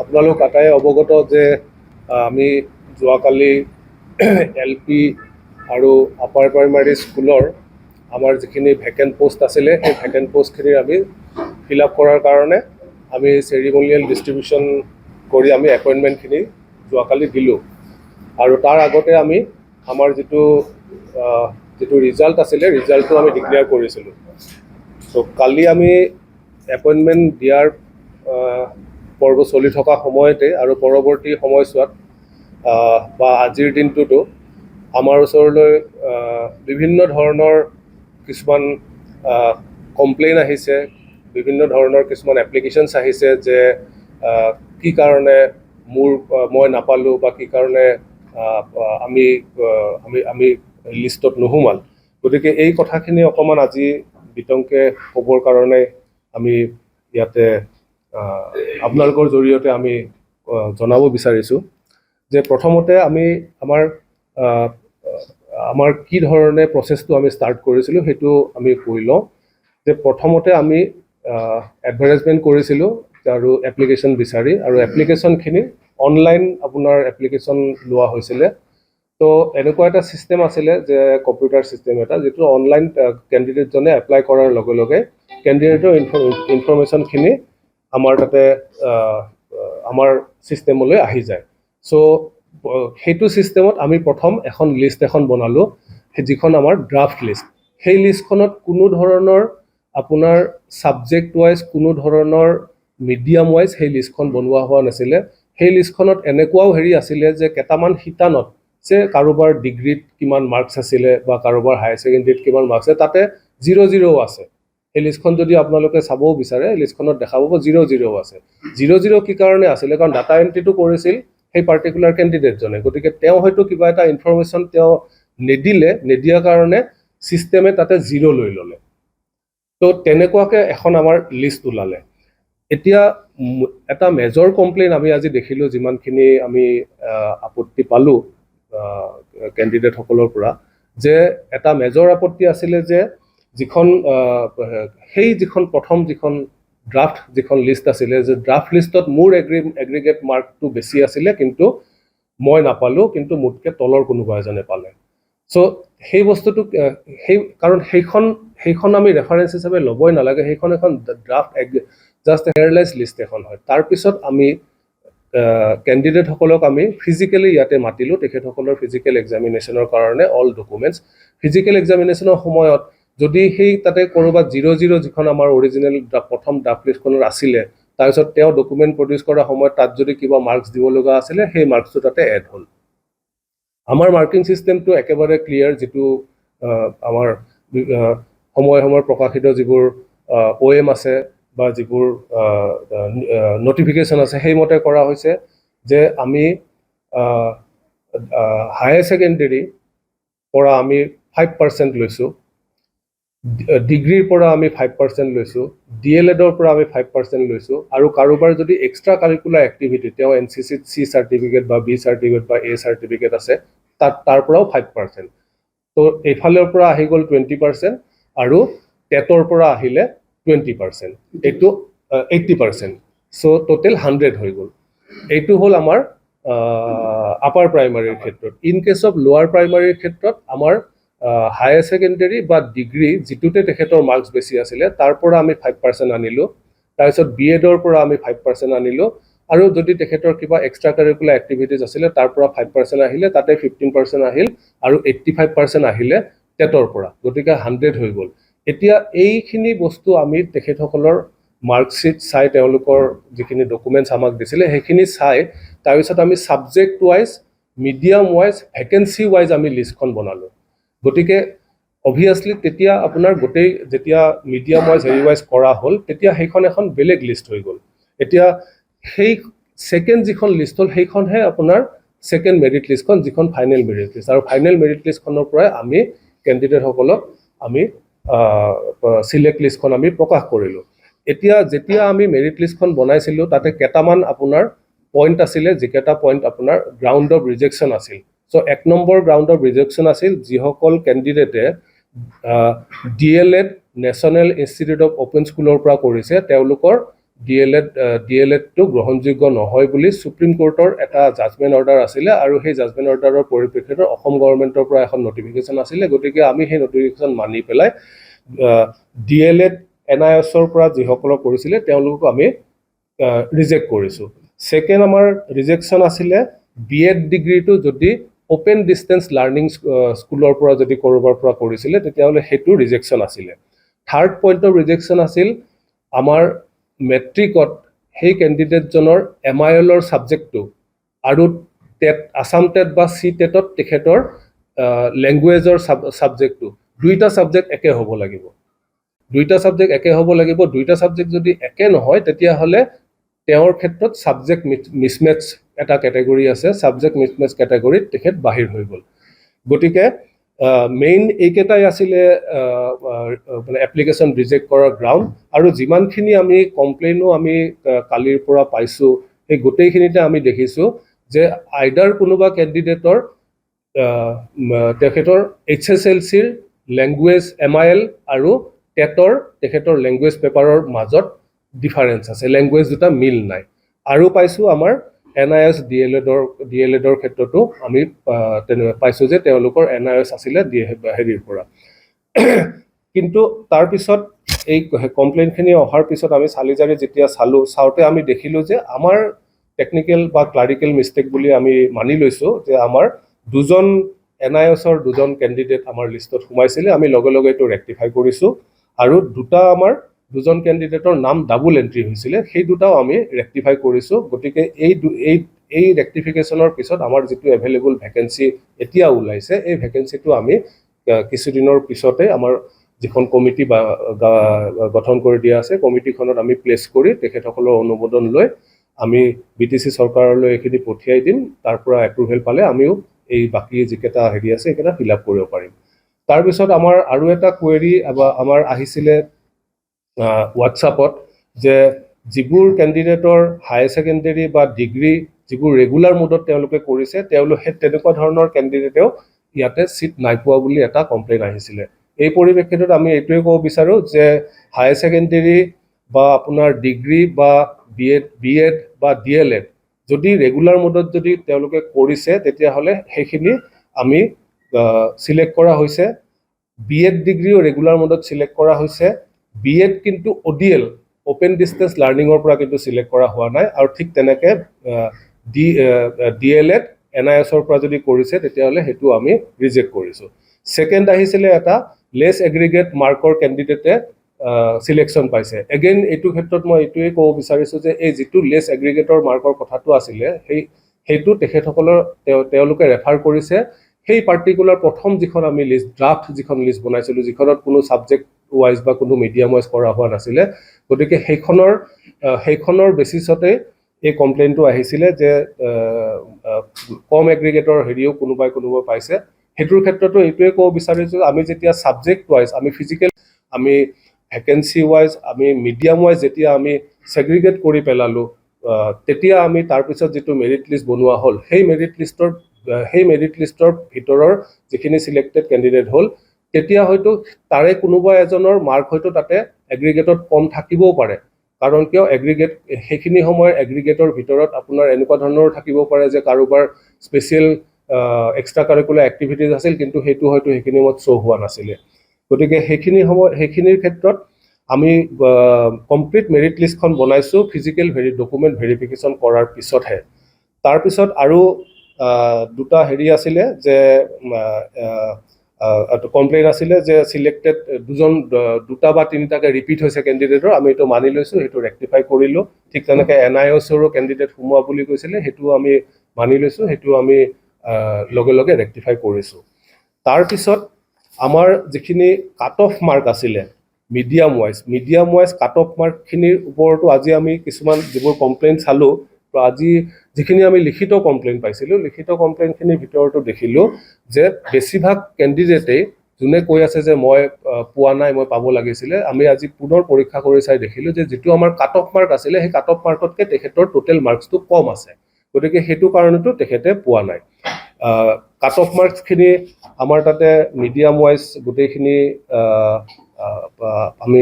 আপোনালোক আটাই অৱগত যে আমি যোৱাকালি LP আৰু আপাৰ প্ৰাইমাৰী স্কুলৰ আমাৰ যিখিনি ভেকেণ্ট পোষ্ট আছিলে সেই ভেকেণ্ট পোষ্টখিনি আমি ফিল আপ কৰাৰ কাৰণে আমি চেৰিমনিয়েল ডিষ্ট্ৰিবিউশ্যন কৰি আমি এপইণ্টমেণ্টখিনি যোৱাকালি দিলোঁ আৰু তাৰ আগতে আমি আমাৰ যিটো ৰিজাল্ট আছিলে ৰিজাল্টটো আমি ডিক্লেয়াৰ কৰিছিলোঁ। ত' কালি আমি এপইণ্টমেণ্ট দিয়াৰ পৰ্ব চলি থকা সময়তে আৰু পৰৱৰ্তী সময়ছোৱাত বা আজিৰ দিনটোতো আমাৰ ওচৰলৈ বিভিন্ন ধৰণৰ কিছুমান কমপ্লেইন আহিছে, বিভিন্ন ধৰণৰ কিছুমান এপ্লিকেশ্যনছ আহিছে যে কি কাৰণে মই নাপালোঁ বা কি কাৰণে আমি আমি লিষ্টত নোসোমাল। গতিকে এই কথাখিনি অকণমান আজি বিতংকে ক'বৰ কাৰণে আমি ইয়াতে আপোনালোকৰ জৰিয়তে আমি জনাব বিচাৰিছোঁ যে প্ৰথমতে আমি আমাৰ কি ধৰণে প্ৰচেছটো আমি ষ্টাৰ্ট কৰিছিলোঁ সেইটো আমি কৈ লওঁ। যে প্ৰথমতে আমি এডভাৰটাইজমেণ্ট কৰিছিলোঁ আৰু এপ্লিকেশ্যন বিচাৰি, আৰু এপ্লিকেশ্যনখিনি অনলাইন আপোনাৰ এপ্লিকেশ্যন লোৱা হৈছিলে। তো এনেকুৱা এটা ছিষ্টেম আছিলে যে কম্পিউটাৰ ছিষ্টেম এটা, যিটো অনলাইন কেণ্ডিডেটজনে এপ্লাই কৰাৰ লগে লগে কেণ্ডিডেটৰ ইনফৰমেশ্যনখিনি আমাৰ তাতে আমাৰ ছিষ্টেমলৈ আহি যায়। চ' সেইটো ছিষ্টেমত আমি প্ৰথম এখন লিষ্ট এখন বনালোঁ, যিখন আমাৰ ড্ৰাফ্ট লিষ্ট। সেই লিষ্টখনত কোনো ধৰণৰ আপোনাৰ ছাবজেক্ট ৱাইজ, কোনো ধৰণৰ মিডিয়াম ৱাইজ সেই লিষ্টখন বনোৱা হোৱা নাছিলে। সেই লিষ্টখনত এনেকুৱাও আছিলে যে কেইটামান শিতানত যে কাৰোবাৰ ডিগ্ৰীত কিমান মাৰ্কছ আছিলে বা কাৰোবাৰ হায়াৰ ছেকেণ্ডেৰীত কিমান মাৰ্কছ আছে, তাতে 0-0 আছে। সেই লিষ্টখন যদি আপোনালোকে চাবও বিচাৰে, লিষ্টখনত দেখা পাব 0-0 আছে। 0-0 কি কাৰণে আছিলে? কাৰণ ডাটা এণ্ট্ৰিটো কৰিছিল সেই পাৰ্টিকুলাৰ কেণ্ডিডেটজনে। গতিকে তেওঁ হয়তো কিবা এটা ইনফৰমেশ্যন তেওঁ নিদিয়াৰ কাৰণে ছিষ্টেমে তাতে 0 লৈ ল'লে। তো তেনেকুৱাকৈ এখন আমাৰ লিষ্ট ওলালে। এতিয়া এটা মেজৰ কমপ্লেইন আমি আজি দেখিলোঁ, যিমানখিনি আমি আপত্তি পালোঁ কেণ্ডিডেটসকলৰ পৰা, যে এটা মেজৰ আপত্তি আছিলে যে যিখন প্ৰথম ড্ৰাফ্ট যিখন লিষ্ট আছিলে, যে ড্ৰাফ্ট লিষ্টত মোৰ এগ্ৰিগেট মাৰ্কটো বেছি আছিলে, কিন্তু মই নাপালোঁ, কিন্তু মোতকৈ তলৰ কোনোবা এজনে পালে। চ' সেই বস্তুটো কাৰণ সেইখন আমি ৰেফাৰেঞ্চ হিচাপে ল'বই নালাগে। সেইখন এখন ড্ৰাফ্ট জাষ্ট হেয়াৰলাইজ লিষ্ট এখন হয়। তাৰপিছত আমি কেণ্ডিডেটসকলক আমি ফিজিকেলি ইয়াতে মাতিলোঁ, তেখেতসকলৰ ফিজিকেল এক্সামিনেশ্যনৰ কাৰণে অল ডকুমেণ্টছ। ফিজিকেল এক্সামিনেশ্যনৰ সময়ত যদি সেই তাতে ক'ৰবাত 0-0 যিখন আমাৰ অৰিজিনেল প্ৰথম ড্ৰাফ্ট লিষ্টখনৰ আছিলে, তাৰপিছত তেওঁ ডকুমেণ্ট প্ৰডিউচ কৰাৰ সময়ত তাত যদি কিবা মাৰ্কছ দিব লগা আছিলে, সেই মাৰ্কছটো তাতে এড হ'ল। আমাৰ মাৰ্কিং ছিষ্টেমটো একেবাৰে ক্লিয়াৰ, যিটো আমাৰ সময়ে প্ৰকাশিত যিবোৰ OM আছে বা যিবোৰ নটিফিকেশ্যন আছে, সেইমতে কৰা হৈছে যে আমি হায়াৰ ছেকেণ্ডেৰী পৰা আমি 5% লৈছোঁ, ডিগ্ৰীৰ পৰা আমি 5% লৈছোঁ, DLEDৰ পৰা আমি 5% লৈছোঁ, আৰু কাৰোবাৰ যদি এক্সট্ৰা কাৰিকুলাৰ এক্টিভিটি, তেওঁ NCCত C চাৰ্টিফিকেট বা B চাৰ্টিফিকেট বা A চাৰ্টিফিকেট আছে, তাৰ পৰাও 5%। তো এইফালৰ পৰা আহি গ'ল 20%, আৰু টেটৰ পৰা আহিলে 20%, এইটো 80%। চ' টোটেল 100 হৈ গ'ল। এইটো হ'ল আমাৰ আপাৰ প্ৰাইমাৰীৰ ক্ষেত্ৰত। ইন কেছ অফ লোৱাৰ প্ৰাইমাৰীৰ ক্ষেত্ৰত আমাৰ হায়াৰ ছেকেণ্ডেৰী বা ডিগ্ৰী যিটোতে তেখেতৰ মাৰ্কছ বেছি আছিলে, তাৰ পৰা আমি 5% আনিলোঁ। তাৰপিছত BEdৰ পৰা আমি 5% আনিলোঁ, আৰু যদি তেখেতৰ কিবা এক্সট্ৰা কাৰিকুলাৰ এক্টিভিটিজ আছিলে, তাৰ পৰা 5% আহিলে, তাতে 15% আহিল, আৰু 85% আহিলে টেটৰ পৰা। গতিকে 100 হৈ গ'ল। এতিয়া এইখিনি বস্তু আমি তেখেতসকলৰ মাৰ্কশ্বিট চাই, তেওঁলোকৰ যিখিনি ডকুমেণ্টছ আমাক দিছিলে সেইখিনি চাই, তাৰপিছত আমি subject wise, medium wise, vacancy wise আমি লিষ্টখন বনালোঁ। গতিকে অভিয়াছলি তেতিয়া আপোনাৰ যেতিয়া মিডিয়াম ৱাইজ কৰা হ'ল, তেতিয়া সেইখন এখন বেলেগ লিষ্ট হৈ গ'ল। এতিয়া সেই ছেকেণ্ড যিখন লিষ্ট হ'ল, সেইখনহে আপোনাৰ ছেকেণ্ড মেৰিট লিষ্টখন, যিখন ফাইনেল মেৰিট লিষ্ট। আৰু ফাইনেল মেৰিট লিষ্টখনৰ পৰাই আমি কেণ্ডিডেটসকলক আমি চিলেক্ট লিষ্টখন আমি প্ৰকাশ কৰিলোঁ। যেতিয়া আমি মেৰিট লিষ্টখন বনাইছিলোঁ, তাতে কেইটামান আপোনাৰ পইণ্ট আছিলে, যিকেইটা পইণ্ট আপোনাৰ গ্ৰাউণ্ড অফ ৰিজেকশ্যন আছিল। চ' 1 নম্বৰ গ্ৰাউণ্ড অফ ৰিজেকশ্যন আছিল, যিসকল কেণ্ডিডেটে DLED national institute of open স্কুলৰ পৰা কৰিছে, তেওঁলোকৰ ডিএলএডটো গ্ৰহণযোগ্য নহয় বুলি সুপ্ৰিম কোৰ্টৰ এটা জাজমেণ্ট অৰ্ডাৰ আছিলে আৰু সেই জাজমেণ্ট অৰ্ডাৰৰ পৰিপ্ৰেক্ষিতত অসম গভৰ্ণমেণ্টৰ পৰা এখন নটিফিকেশ্যন আছিলে গতিকে আমি সেই নটিফিকেশ্যন মানি পেলাই ডিএলএড NIOSৰ পৰা যিসকলক কৰিছিলে তেওঁলোকক আমি ৰিজেক্ট কৰিছোঁ ছেকেণ্ড আমাৰ ৰিজেকশ্যন আছিলে বিএড ডিগ্ৰীটো যদি অপেন ডিষ্টেঞ্চ লাৰ্ণিং স্কুলৰ পৰা যদি ক'ৰবাৰ পৰা কৰিছিলে তেতিয়াহ'লে সেইটো ৰিজেকশ্যন আছিলে থাৰ্ড পইণ্ট অফ ৰিজেকশ্যন আছিল আমাৰ মেট্ৰিকত সেই কেণ্ডিডেটজনৰ MILৰ ছাবজেক্টটো আৰু টেট আছাম টেট বা চি টেটত তেখেতৰ লেংগুৱেজৰ ছাবজেক্টটো দুইটা ছাবজেক্ট একে হ'ব লাগিব দুইটা ছাবজেক্ট যদি একে নহয় তেতিয়াহ'লে তেওঁৰ ক্ষেত্ৰত ছাবজেক্ট মিছমেচ এটা কেটেগৰী আছে ছাবজেক্ট মিছমেচ কেটেগৰীত তেখেত বাহিৰ হৈ গ'ল গতিকে মেইন এইকেইটাই আছিলে মানে এপ্লিকেশ্যন ৰিজেক্ট কৰাৰ গ্ৰাউণ্ড আৰু যিমানখিনি আমি কমপ্লেইনো আমি কালিৰ পৰা পাইছোঁ সেই গোটেইখিনিতে আমি দেখিছোঁ যে আইডাৰ কোনোবা কেণ্ডিডেটৰ তেখেতৰ HSLCৰ লেংগুৱেজ MIL আৰু টেটৰ তেখেতৰ লেংগুৱেজ পেপাৰৰ মাজত ডিফাৰেঞ্চ আছে লেংগুৱেজ দুটা মিল নাই আৰু পাইছোঁ আমাৰ NIOS DLEDৰ ক্ষেত্ৰতো আমি পাইছোঁ যে তেওঁলোকৰ NIOS আছিলে হেৰিৰ পৰা কিন্তু তাৰপিছত এই কমপ্লেইনখিনি অহাৰ পিছত আমি চালিজাৰি যেতিয়া চাওঁতে আমি দেখিলোঁ যে আমাৰ টেকনিকেল বা ক্লাৰিকেল মিষ্টেক বুলি আমি মানি লৈছোঁ যে আমাৰ দুজন NIOSৰ দুজন কেণ্ডিডেট আমাৰ লিষ্টত সোমাইছিলে আমি লগে লগে এইটো ৰেক্টিফাই কৰিছোঁ আৰু দুজন কেণ্ডিডেটৰ নাম ডাবল এণ্ট্ৰি হৈছিলে সেই দুটাও আমি ৰেক্টিফাই কৰিছোঁ গতিকে এই ৰেক্টিফিকেশ্যনৰ পিছত আমাৰ যিটো এভেইলেবল ভেকেঞ্চি এতিয়া ওলাইছে এই ভেকেঞ্চিটো আমি কিছুদিনৰ পিছতে আমাৰ যিখন কমিটি বা গঠন কৰি দিয়া আছে কমিটিখনত আমি প্লেচ কৰি তেখেতসকলৰ অনুমোদন লৈ আমি BTC চৰকাৰলৈ এইখিনি পঠিয়াই দিম তাৰ পৰা এপ্ৰুভেল পালে আমিও এই বাকী যিকেইটা হেৰি আছে এইকেইটা ফিল আপ কৰিব পাৰিম তাৰপিছত আমাৰ আৰু এটা কুৱেৰি আমাৰ আহিছিলে হোৱাটছআপত যে যিবোৰ কেণ্ডিডেটৰ হায়াৰ ছেকেণ্ডেৰী বা ডিগ্ৰী যিবোৰ ৰেগুলাৰ মোডত তেওঁলোকে কৰিছে তেওঁলোকে তেনেকুৱা ধৰণৰ কেণ্ডিডেটেও ইয়াতে ছিট নাই পোৱা বুলি এটা কমপ্লেইন আহিছিলে এই পৰিপ্ৰেক্ষিতত আমি এইটোৱে ক'ব বিচাৰোঁ যে হায়াৰ ছেকেণ্ডেৰী বা আপোনাৰ ডিগ্ৰী বা বিএড বা DLED যদি ৰেগুলাৰ মোডত যদি তেওঁলোকে কৰিছে তেতিয়াহ'লে সেইখিনি আমি চিলেক্ট কৰা হৈছে বিএড ডিগ্ৰীও ৰেগুলাৰ মোডত চিলেক্ট কৰা হৈছে বিএড কিন্তু ODL অপেন ডিষ্টেঞ্চ লাৰ্ণিঙৰ পৰা কিন্তু চিলেক্ট কৰা হোৱা নাই আৰু ঠিক তেনেকৈ DLED NIOSৰ পৰা যদি কৰিছে তেতিয়াহ'লে সেইটো আমি ৰিজেক্ট কৰিছোঁ ছেকেণ্ড আহিছিলে এটা লেছ এগ্ৰিগেট মাৰ্কৰ কেণ্ডিডেটে চিলেকশ্যন পাইছে এগেইন এইটো ক্ষেত্ৰত মই এইটোৱে ক'ব বিচাৰিছোঁ যে এই যিটো লেছ এগ্ৰিগেটৰ মাৰ্কৰ কথাটো আছিলে সেইটো তেখেতসকলৰ তেওঁলোকে ৰেফাৰ কৰিছে সেই পাৰ্টিকুলাৰ প্ৰথম যিখন আমি ড্ৰাফ্ট যিখন লিষ্ট বনাইছিলোঁ যিখনত কোনো ছাবজেক্ট ৱাইজ বা কোনো মিডিয়াম ৱাইজ কৰা হোৱা নাছিলে গতিকে সেইখনৰ বেচিছতে এই কমপ্লেইনটো আহিছিলে যে কম এগ্ৰিগেটৰ হেৰিও কোনোবাই পাইছে সেইটোৰ ক্ষেত্ৰতো এইটোৱে ক'ব বিচাৰিছোঁ আমি যেতিয়া ছাবজেক্ট ৱাইজ আমি ফিজিকেল আমি ভেকেঞ্চি ৱাইজ আমি মিডিয়াম ৱাইজ যেতিয়া আমি ছেগ্ৰিগেট কৰি পেলালোঁ তেতিয়া আমি তাৰপিছত যিটো মেৰিট লিষ্ট বনোৱা হ'ল সেই মেৰিট লিষ্টৰ ভিতৰৰ যিখিনি চিলেক্টেড কেণ্ডিডেট হ'ল তেতিয়া হয়তো তাৰে কোনোবা এজনৰ মাৰ্ক হয়তো তাতে এগ্ৰিগেটত কম থাকিবও পাৰে কাৰণ কিয় সেইখিনি সময়ৰ এগ্ৰিগেটৰ ভিতৰত আপোনাৰ এনেকুৱা ধৰণৰ থাকিব পাৰে যে কাৰোবাৰ স্পেচিয়েল এক্সট্ৰা কাৰিকুলাৰ এক্টিভিটিজ আছিল কিন্তু সেইটো হয়তো সেইখিনি সময়ত শ্ব' হোৱা নাছিলে গতিকে সেইখিনিৰ ক্ষেত্ৰত আমি কমপ্লিট মেৰিট লিষ্টখন বনাইছোঁ ফিজিকেল ডকুমেণ্ট ভেৰিফিকেশ্যন কৰাৰ পিছতহে তাৰপিছত আৰু দুটা হেৰি আছিলে যে কমপ্লেইন আছিলে যে চিলেক্টেড দুটা বা তিনিটাকৈ ৰিপিট হৈছে কেণ্ডিডেটৰ আমি এইটো মানি লৈছোঁ সেইটো ৰেক্টিফাই কৰিলোঁ ঠিক তেনেকৈ NIOSৰো কেণ্ডিডেট সোমোৱা বুলি কৈছিলে সেইটোও আমি মানি লৈছোঁ সেইটো আমি লগে লগে ৰেক্টিফাই কৰিছোঁ তাৰপিছত আমাৰ যিখিনি কাট অফ মাৰ্ক আছিলে মিডিয়াম ৱাইজ কাট অফ মাৰ্কখিনিৰ ওপৰতো আজি আমি কিছুমান যিবোৰ কমপ্লেইন চালোঁ তো আজি যিখিনি আমি লিখিত কমপ্লেইন পাইছিলোঁ লিখিত কমপ্লেইনখিনিৰ ভিতৰতো দেখিলোঁ যে বেছিভাগ কেণ্ডিডেটেই যোনে কৈ আছে যে মই পোৱা নাই মই পাব লাগিছিলে আমি আজি পুনৰ পৰীক্ষা কৰি চাই দেখিলোঁ যে যিটো আমাৰ কাট অফ মাৰ্ক আছিলে সেই কাট অফ মাৰ্কতকৈ তেখেতৰ টোটেল মাৰ্কছটো কম আছে গতিকে সেইটো কাৰণেতো তেখেতে পোৱা নাই কাট অফ মাৰ্কছখিনি আমাৰ তাতে মিডিয়াম ৱাইজ গোটেইখিনি আমি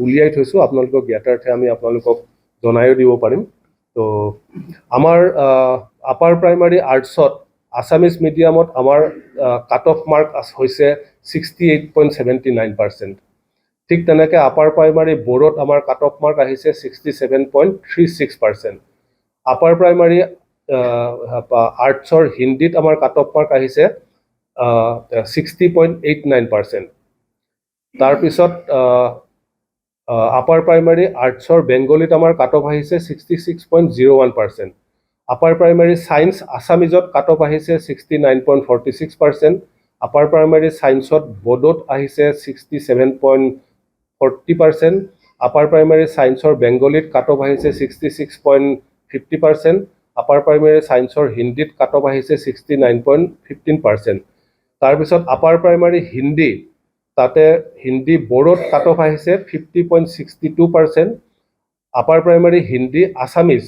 উলিয়াই থৈছোঁ আপোনালোকক জ্ঞাতাৰ্থে আমি আপোনালোকক জনায়ো দিব পাৰিম। তো আমাৰ আপাৰ প্ৰাইমাৰী আৰ্টছত আছামিজ মিডিয়ামত আমাৰ কাট অফ মাৰ্ক হৈছে 68.79%। ঠিক তেনেকৈ আপাৰ প্ৰাইমাৰী বৰ্ডত আমাৰ কাট অফ মাৰ্ক আহিছে 67.36%। আপাৰ প্ৰাইমাৰী আৰ্টছৰ হিন্দীত আমাৰ কাট অফ মাৰ্ক আহিছে 60.89%। তাৰপিছত আপাৰ প্ৰাইমাৰী আৰ্টছৰ বেংগলীত আমাৰ কাট অফ আহিছে 66.01%। আপাৰ প্ৰাইমাৰী ছায়েন্স আছামিজত কাট অফ আহিছে 69.46%। আপাৰ প্ৰাইমাৰী ছায়েন্সত বড়োত আহিছে 67.40%। আপাৰ প্ৰাইমাৰী ছায়েন্সৰ বেংগলীত কাট অফ আহিছে 66.50%। আপাৰ প্ৰাইমাৰী ছায়েন্সৰ হিন্দীত কাট অফ আহিছে 69.15%। তাৰপিছত আপাৰ প্ৰাইমাৰী হিন্দী, তাতে হিন্দী বড়োত কাট অফ আহিছে 50.62%। আপাৰ প্ৰাইমাৰী হিন্দী আছামিজ,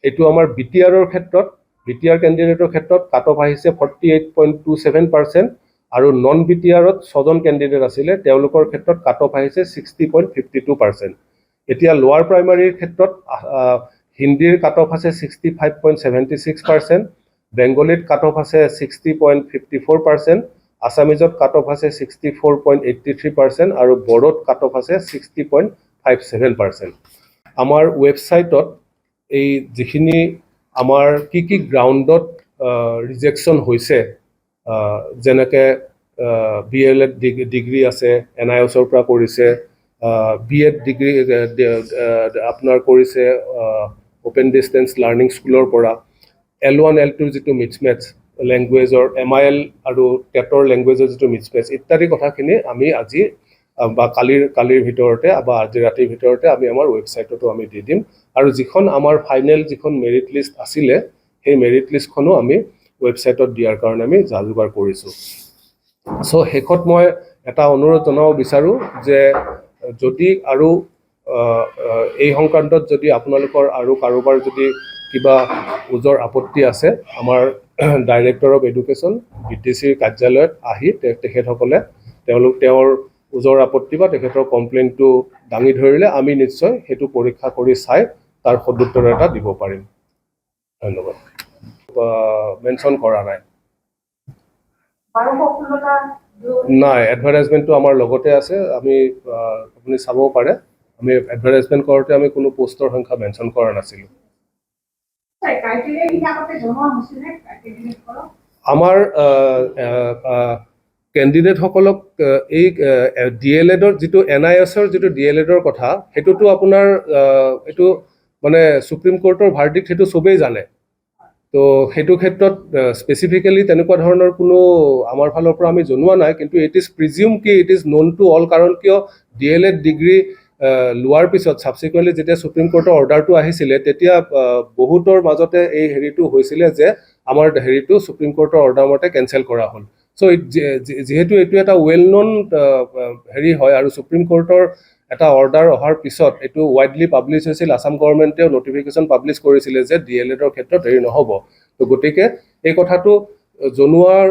এইটো আমাৰ BTR-ৰ ক্ষেত্ৰত, BTR কেণ্ডিডেটৰ ক্ষেত্ৰত কাট অফ আহিছে 48.27%। আৰু নন BTR-ত 6জন কেণ্ডিডেট আছিলে, তেওঁলোকৰ ক্ষেত্ৰত কাট অফ আহিছে 60.52%। এতিয়া লোৱাৰ প্ৰাইমাৰীৰ ক্ষেত্ৰত হিন্দীৰ কাট অফ আছে 65.76%, বেংগলীত কাট অফ আছে 60.54%, আছামিজত কাট অফ আছে 64.83% আৰু বড়োত কাট অফ আছে 60.57%। আমাৰ ৱেবছাইটত এই যিখিনি আমাৰ কি গ্ৰাউণ্ডত ৰিজেকশ্যন হৈছে, যেনেকৈ BLED ডিগ্ৰী আছে, NIOSৰ পৰা কৰিছে, BEd ডিগ্ৰী আপোনাৰ কৰিছে অ'পেন ডিষ্টেঞ্চ লাৰ্ণিং স্কুলৰ পৰা, L1 L2 যিটো মিছমেটছ লেংগুৱেজৰ, MIL আৰু টেটৰ লেংগুৱেজৰ যিটো মিছমেটছ ইত্যাদি কথাখিনি আমি আজি বা কালিৰ ভিতৰতে বা আজি ৰাতিৰ ভিতৰতে আমি আমাৰ ৱেবছাইটতো আমি দি দিম। আৰু যিখন আমাৰ ফাইনেল যিখন মেৰিট লিষ্ট আছিলে, সেই মেৰিট লিষ্টখনো আমি ৱেবছাইটত দিয়াৰ কাৰণে আমি যা যোগাৰ কৰিছোঁ। চ' শেষত মই এটা অনুৰোধ জনাব বিচাৰোঁ যে যদি আৰু এই সংক্ৰান্তত যদি আপোনালোকৰ আৰু কাৰোবাৰ যদি কিবা ওজৰ আপত্তি আছে, আমাৰ ডাইৰেক্টৰ অফ এডুকেশ্যন BTCৰ কাৰ্যালয়ত আহি তেখেতসকলে তেওঁৰ ওজৰ আপত্তি বা তেখেতৰ কমপ্লেইনটো দাঙি ধৰিলে আমি নিশ্চয় সেইটো পৰীক্ষা কৰি চাই তাৰ সদুত্তৰ এটা দিব পাৰিম। ধন্যবাদ। মেনশ্যন কৰা নাই। নাই, এডভাৰটাইজমেণ্টটো আমাৰ লগতে আছে, আমি আপুনি চাব পাৰে। আমি এডভাৰটাইজমেণ্ট কৰোঁতে আমি কোনো পোষ্টৰ সংখ্যা মেনশ্যন কৰা নাছিলোঁ। আমাৰ কেণ্ডিডেটসকলক এই DLEDৰ যিটো NIOSৰ যিটো DLEDৰ কথা, সেইটোতো আপোনাৰ এইটো মানে সুপ্ৰিম কোৰ্টৰ ভাৰ্ডিক্ট, সেইটো চবেই জানে। তো সেইটো ক্ষেত্ৰত স্পেচিফিকেলি তেনেকুৱা ধৰণৰ কোনো আমাৰ ফালৰ পৰা আমি জনোৱা নাই, কিন্তু ইট ইজ প্ৰিজিউম কি it is known to all. কাৰণ কিয় DLED ডিগ্ৰী লোৱাৰ পিছত ছাবচিকুৱেণ্টলি যেতিয়া সুপ্ৰিম কোৰ্টৰ অৰ্ডাৰটো আহিছিলে, তেতিয়া বহুতৰ মাজতে এই হেৰিটো হৈছিলে যে আমাৰ হেৰিটো সুপ্ৰিম কোৰ্টৰ অৰ্ডাৰ মতে কেঞ্চেল কৰা হ'ল। চ' যিহেতু এইটো এটা ৱেল ন'ন হেৰি হয় আৰু সুপ্ৰিম কোৰ্টৰ এটা অৰ্ডাৰ অহাৰ পিছত এইটো ৱাইডলি পাব্লিছ হৈছিল, আছাম গভৰ্ণমেণ্টেও নটিফিকেশ্যন পাব্লিছ কৰিছিলে যে DLEDৰ ক্ষেত্ৰত হেৰি নহ'ব। তো গতিকে এই কথাটো জনোৱাৰ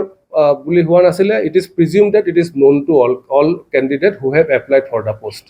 বুলি হোৱা নাছিলে। It is presume that it is known to all candidate who have applied for the post.